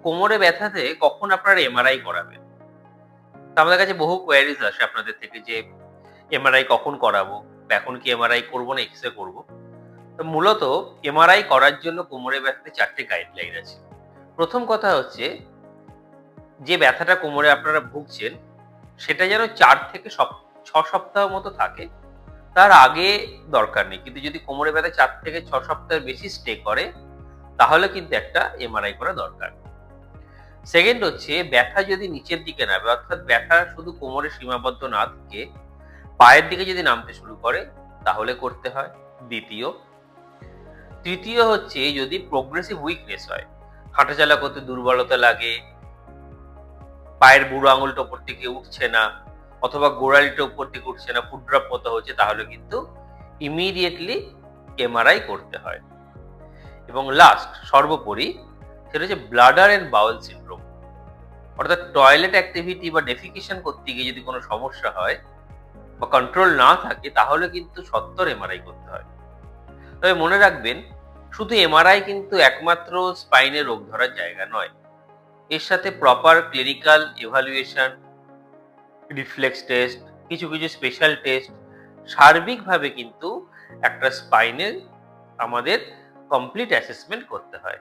কোমরে ব্যথাতে কখন আপনারা এমআরআই করাবেন? তো আমাদের কাছে বহু কোয়েরিজ আসে আপনাদের থেকে যে এমআরআই কখন করাবো? বা এখন কি এমআরআই করব না এক্স-রে করব? তো মূলত এমআরআই করার জন্য কোমরে ব্যথাতে ৪ টে গাইডলাইন আছে। ১ম কথা হচ্ছে যে ব্যথাটা কোমরে আপনারা ভুগছেন সেটা যেন ৪ থেকে ৬ সপ্তাহ মতো থাকে। তার আগে দরকার নেই। কিন্তু যদি কোমরে ব্যথা ৪ থেকে ৬ সপ্তাহের বেশি স্টে করে তাহলে কিন্তু একটা এমআরআই করা দরকার। সেকেন্ড হচ্ছে ব্যথা যদি নিচের দিকে নামে অর্থাৎ ব্যথা শুধু কোমরে সীমাবদ্ধ না থেকে পায়ের দিকে যদি নামতে শুরু করে তাহলে করতে হয়। দ্বিতীয়। তৃতীয় হচ্ছে যদি প্রোগ্রেসিভ উইকনেস হয়, হাঁটাচলা করতে দুর্বলতা লাগে, পায়ের বুড়ো আঙুলটা উপর থেকে উঠছে না অথবা গোড়ালিটা উপর থেকে উঠছে না, ফুট ড্রপ মতো হচ্ছে তাহলে কিন্তু ইমিডিয়েটলি এমআরআই করতে হয়। এবং লাস্ট সর্বোপরি সেটা হচ্ছে ব্লাডার এন্ড বাউল সিনড্রোম অর্থাৎ টয়লেট অ্যাক্টিভিটি বা ডেফিকেশন করতে গিয়ে যদি কোনো সমস্যা হয় বা কন্ট্রোল না থাকে তাহলে কিন্তু সত্বর এমআরআই করতে হয়। তবে মনে রাখবেন শুধু এমআরআই কিন্তু একমাত্র স্পাইনের রোগ ধরার জায়গা নয়। এর সাথে proper clinical evaluation, reflex test, কিছু স্পেশাল টেস্ট সার্বিকভাবে কিন্তু একটা স্পাইনের আমাদের কমপ্লিট অ্যাসেসমেন্ট করতে হয়।